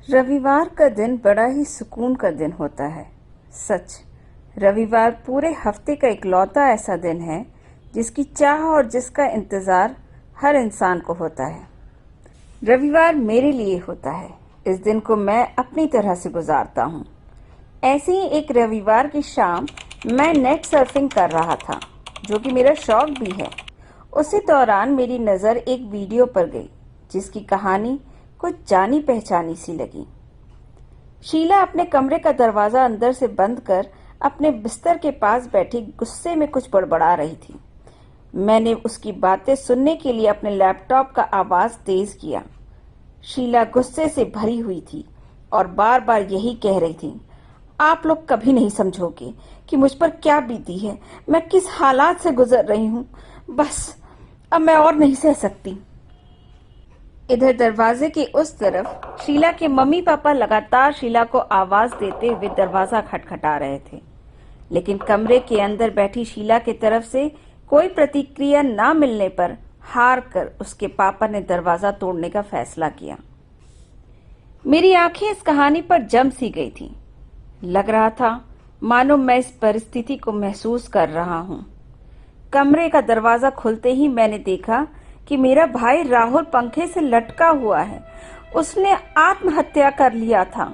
रविवार का दिन बड़ा ही सुकून का दिन होता है। सच, रविवार पूरे हफ्ते का इकलौता ऐसा दिन है जिसकी चाह और जिसका इंतज़ार हर इंसान को होता है। रविवार मेरे लिए होता है। इस दिन को मैं अपनी तरह से गुजारता हूँ। ऐसे ही एक रविवार की शाम मैं नेट सर्फिंग कर रहा था, जो कि मेरा शौक भी है। उसी दौरान मेरी नज़र एक वीडियो पर गई जिसकी कहानी कुछ जानी पहचानी सी लगी। शीला अपने कमरे का दरवाजा अंदर से बंद कर अपने बिस्तर के पास बैठी गुस्से में कुछ बड़बड़ा रही थी। मैंने उसकी बातें सुनने के लिए अपने लैपटॉप का आवाज तेज किया। शीला गुस्से से भरी हुई थी और बार बार यही कह रही थी, आप लोग कभी नहीं समझोगे कि मुझ पर क्या बीती है, मैं किस हालात से गुजर रही हूँ। बस अब मैं और नहीं सह सकती। इधर दरवाजे के उस तरफ शीला के मम्मी पापा लगातार शीला को आवाज देते हुए दरवाजा खटखटा रहे थे, लेकिन कमरे के अंदर बैठी शीला की तरफ से कोई प्रतिक्रिया न मिलने पर हार कर उसके पापा ने दरवाजा तोड़ने का फैसला किया। मेरी आंखें इस कहानी पर जम सी गई थी। लग रहा था मानो मैं इस परिस्थिति को महसूस कर रहा हूँ। कमरे का दरवाजा खुलते ही मैंने देखा कि मेरा भाई राहुल पंखे से लटका हुआ है। उसने आत्महत्या कर लिया था।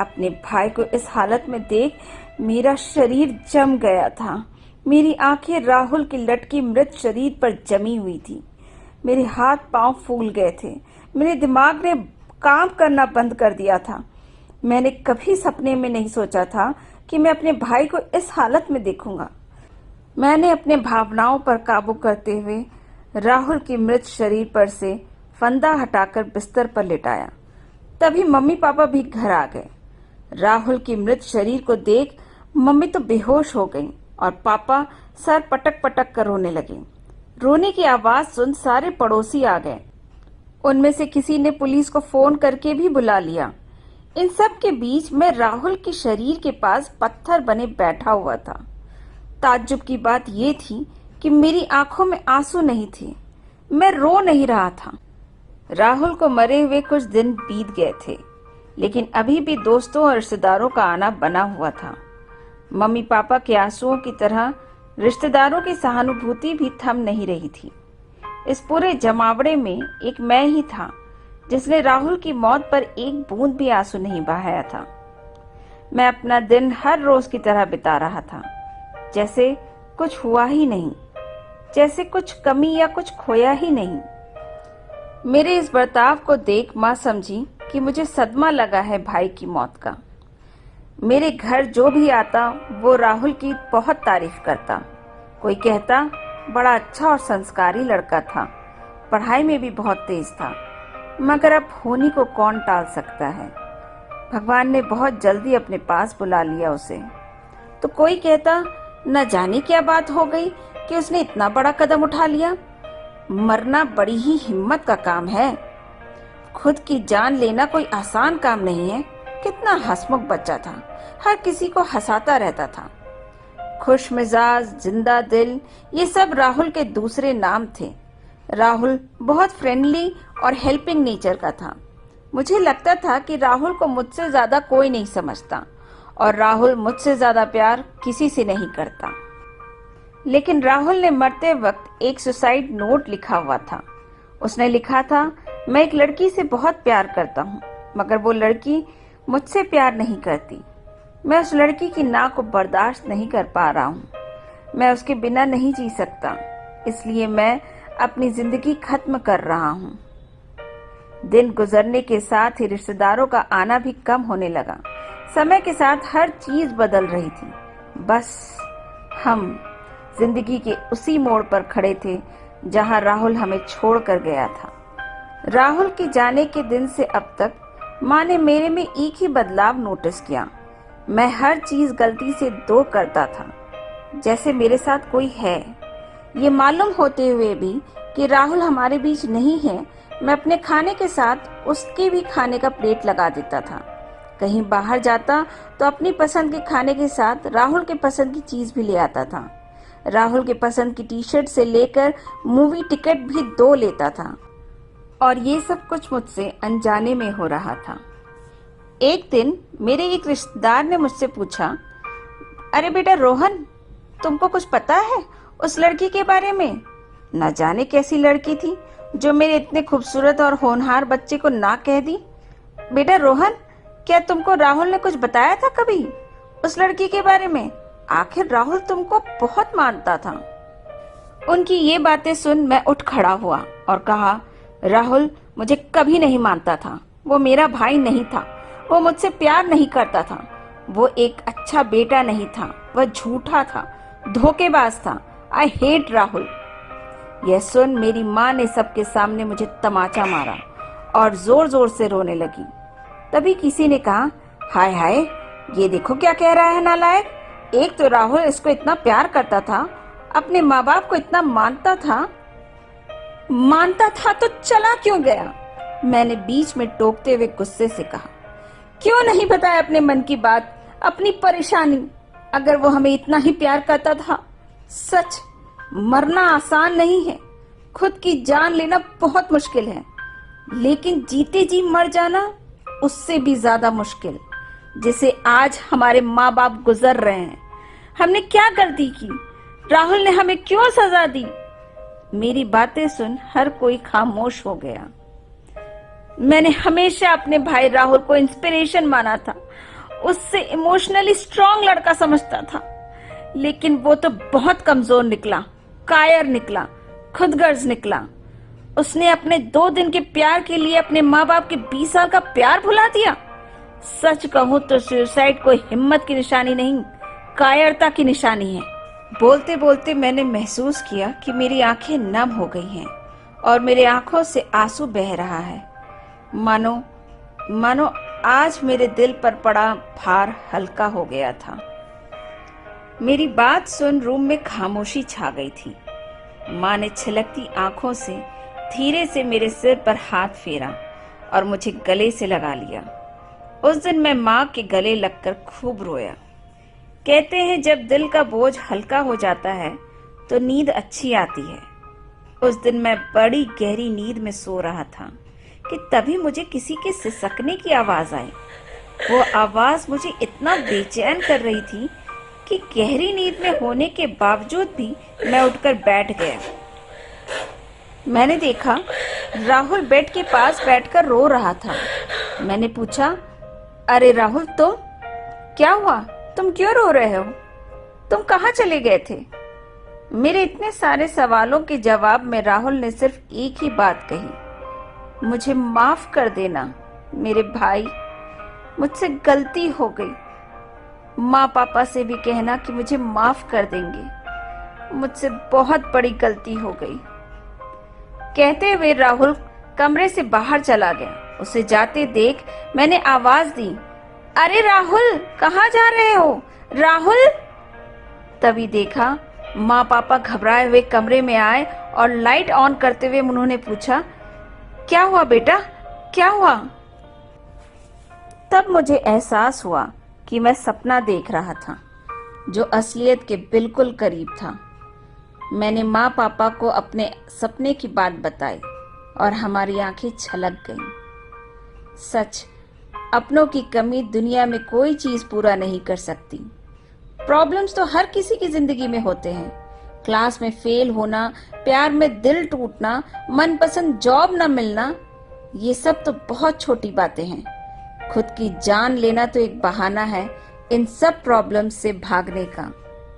अपने भाई को इस हालत में देख मेरा शरीर जम गया था। मेरी आंखें राहुल के लटके मृत शरीर पर जमी हुई थी। मेरे हाथ पांव फूल गए थे। मेरे दिमाग ने काम करना बंद कर दिया था। मैंने कभी सपने में नहीं सोचा था कि मैं अपने भाई को इस हालत में देखूंगा। मैंने अपने भावनाओं पर काबू करते हुए राहुल के मृत शरीर पर से फंदा हटाकर बिस्तर पर लेटाया। तभी मम्मी पापा भी घर आ गए। राहुल के मृत शरीर को देख मम्मी तो बेहोश हो गई और पापा सर पटक पटक कर रोने लगे। रोने की आवाज सुन सारे पड़ोसी आ गए। उनमें से किसी ने पुलिस को फोन करके भी बुला लिया। इन सब के बीच मैं राहुल के शरीर के पास पत्थर बने बैठा हुआ था। ताज्जुब की बात यह थी कि मेरी आंखों में आंसू नहीं थे। मैं रो नहीं रहा था। राहुल को मरे हुए कुछ दिन बीत गए थे, लेकिन अभी भी दोस्तों और रिश्तेदारों का आना बना हुआ था। मम्मी पापा के आंसुओं की तरह रिश्तेदारों की सहानुभूति भी थम नहीं रही थी। इस पूरे जमावड़े में एक मैं ही था जिसने राहुल की मौत पर एक बूंद भी आंसू नहीं बहाया था। मैं अपना दिन हर रोज की तरह बिता रहा था, जैसे कुछ हुआ ही नहीं, जैसे कुछ कमी या कुछ खोया ही नहीं। मेरे इस बर्ताव को देख माँ समझी कि मुझे सदमा लगा है भाई की मौत का। मेरे घर जो भी आता वो राहुल की बहुत तारीफ करता। कोई कहता बड़ा अच्छा और संस्कारी लड़का था, पढ़ाई में भी बहुत तेज था, मगर अब होनी को कौन टाल सकता है। भगवान ने बहुत जल्दी अपने पास बुला लिया उसे। तो कोई कहता न जाने क्या बात हो गई कि उसने इतना बड़ा कदम उठा लिया। मरना बड़ी ही हिम्मत का काम है। खुद की जान लेना कोई आसान काम नहीं है। कितना हंसमुख बच्चा था, हर किसी को हंसाता रहता था। खुश मिजाज, जिंदा दिल, ये सब राहुल के दूसरे नाम थे। राहुल बहुत फ्रेंडली और हेल्पिंग नेचर का था। मुझे लगता था कि राहुल को मुझसे ज्यादा कोई नहीं समझता और राहुल मुझसे ज्यादा प्यार किसी से नहीं करता। लेकिन राहुल ने मरते वक्त एक सुसाइड नोट लिखा हुआ था। उसने लिखा था, मैं एक लड़की से बहुत प्यार करता हूँ, मगर वो लड़की मुझसे प्यार नहीं करती। मैं उस लड़की की ना को बर्दाश्त नहीं कर पा रहा हूँ। मैं उसके बिना नहीं जी सकता, इसलिए मैं अपनी जिंदगी खत्म कर रहा हूँ। दिन गुजरने के साथ ही रिश्तेदारों का आना भी कम होने लगा। समय के साथ हर चीज बदल रही थी। बस हम जिंदगी के उसी मोड़ पर खड़े थे जहां राहुल हमें छोड़कर गया था। राहुल के जाने के दिन से अब तक माँ ने मेरे में एक ही बदलाव नोटिस किया। मैं हर चीज गलती से दो करता था, जैसे मेरे साथ कोई है। ये मालूम होते हुए भी कि राहुल हमारे बीच नहीं है, मैं अपने खाने के साथ उसके भी खाने का प्लेट लगा देता था। कहीं बाहर जाता तो अपनी पसंद के खाने के साथ राहुल के पसंद की चीज भी ले आता था। राहुल के पसंद की टी शर्ट से लेकर मूवी टिकट भी दो लेता था, और ये सब कुछ मुझसे अनजाने में हो रहा था। एक दिन मेरे एक रिश्तेदार ने मुझसे पूछा, अरे बेटा रोहन, तुमको कुछ पता है उस लड़की के बारे में? न जाने कैसी लड़की थी जो मेरे इतने खूबसूरत और होनहार बच्चे को ना कह दी। बेटा रोहन, क्या तुमको राहुल ने कुछ बताया था कभी उस लड़की के बारे में? आखिर राहुल तुमको बहुत मानता था। उनकी ये बातें सुन मैं उठ खड़ा हुआ और कहा, राहुल मुझे कभी नहीं मानता था। वो मेरा भाई नहीं था। वो मुझसे प्यार नहीं करता था। वो एक अच्छा बेटा नहीं था। वह झूठा था, धोखेबाज था। I hate Rahul. यह सुन मेरी माँ ने सबके सामने मुझे तमाचा मारा और जोर जोर से रोने लगी। तभी किसी ने कहा, हाय हाय, ये देखो क्या कह रहा है नालायक। एक तो राहुल इसको इतना प्यार करता था, अपने माँ बाप को इतना मानता था तो चला क्यों गया? मैंने बीच में टोकते हुए गुस्से से कहा, क्यों नहीं बताया अपने मन की बात, अपनी परेशानी? अगर वो हमें इतना ही प्यार करता था। सच, मरना आसान नहीं है, खुद की जान लेना बहुत मुश्किल है, लेकिन जीते जी मर जाना उससे भी ज्यादा मुश्किल, जिसे आज हमारे माँ बाप गुजर रहे हैं। हमने क्या गलती की? राहुल ने हमें क्यों सजा दी? मेरी बातें सुन हर कोई खामोश हो गया। मैंने हमेशा अपने भाई राहुल को इंस्पिरेशन माना था, उससे इमोशनली स्ट्रांग लड़का समझता था, लेकिन वो तो बहुत कमजोर निकला, कायर निकला, खुदगर्ज निकला। उसने अपने 2 दिन के प्यार के लिए अपने माँ बाप के 20 साल का प्यार भुला दिया। सच कहूं तो सुसाइड कोई हिम्मत की निशानी नहीं, कायरता की निशानी है। बोलते बोलते मैंने महसूस किया कि मेरी आंखें नम हो गई हैं और मेरे आंखों से आंसू बह रहा है। मानो आज मेरे दिल पर पड़ा भार हल्का हो गया था। मेरी बात सुन रूम में खामोशी छा गई थी। माँ ने छलकती आंखों से धीरे से मेरे सिर पर हाथ फेरा और मुझे गले से लगा लिया। उस दिन मैं माँ के गले लगकर खूब रोया। कहते हैं जब दिल का बोझ हल्का हो जाता है तो नींद अच्छी आती है। उस दिन मैं बड़ी गहरी नींद में सो रहा था कि तभी मुझे किसी के सिसकने की आवाज आई। वो आवाज मुझे इतना बेचैन कर रही थी कि गहरी नींद में होने के बावजूद भी मैं उठकर बैठ गया। मैंने देखा राहुल बेड के पास बैठकर रो रहा था। मैंने पूछा, अरे राहुल, तुम क्या हुआ? तुम क्यों रो रहे हो? तुम कहाँ चले गए थे? मेरे इतने सारे सवालों के जवाब में राहुल ने सिर्फ एक ही बात कही, मुझे माफ कर देना मेरे भाई, मुझसे गलती हो गई। माँ पापा से भी कहना कि मुझे माफ कर देंगे, मुझसे बहुत बड़ी गलती हो गई। कहते हुए राहुल कमरे से बाहर चला गया। उसे जाते देख मैंने आवाज दी, अरे राहुल, कहाँ जा रहे हो? राहुल! तभी देखा माँ पापा घबराए हुए कमरे में आए और लाइट ऑन करते हुए उन्होंने पूछा, क्या हुआ बेटा, क्या हुआ? तब मुझे एहसास हुआ कि मैं सपना देख रहा था जो असलियत के बिल्कुल करीब था। मैंने माँ पापा को अपने सपने की बात बताई और हमारी आंखें छलक गईं। सच, अपनों की कमी दुनिया में कोई चीज पूरा नहीं कर सकती। प्रॉब्लम्स तो हर किसी की जिंदगी में होते हैं। क्लास में फेल होना, प्यार में दिल टूटना, मनपसंद जॉब न मिलना, ये सब तो बहुत छोटी बातें हैं। खुद की जान लेना तो एक बहाना है इन सब प्रॉब्लम्स से भागने का।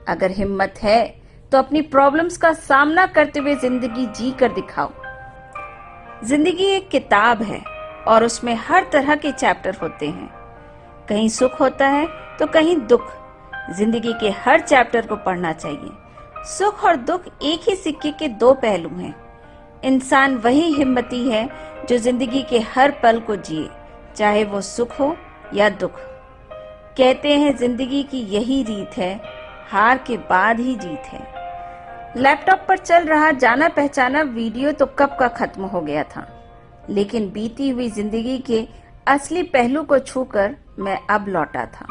अगर हिम्मत है तो अपनी प्रॉब्लम्स का सामना करते हुए जिंदगी जी कर दिखाओ। जिंदगी एक किताब है और उसमें हर तरह के चैप्टर होते हैं। कहीं सुख होता है तो कहीं दुख। जिंदगी के हर चैप्टर को पढ़ना चाहिए। सुख और दुख एक ही सिक्के के 2 पहलू हैं। इंसान वही हिम्मती है जो जिंदगी के हर पल को जिए, चाहे वो सुख हो या दुख। कहते हैं जिंदगी की यही रीत है, हार के बाद ही जीत है। लैपटॉप पर चल रहा जाना पहचाना वीडियो तो कब का खत्म हो गया था, लेकिन बीती हुई जिंदगी के असली पहलू को छूकर मैं अब लौटा था।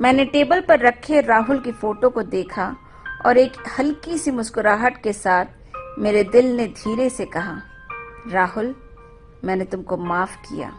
मैंने टेबल पर रखे राहुल की फोटो को देखा और एक हल्की सी मुस्कुराहट के साथ मेरे दिल ने धीरे से कहा, राहुल, मैंने तुमको माफ किया।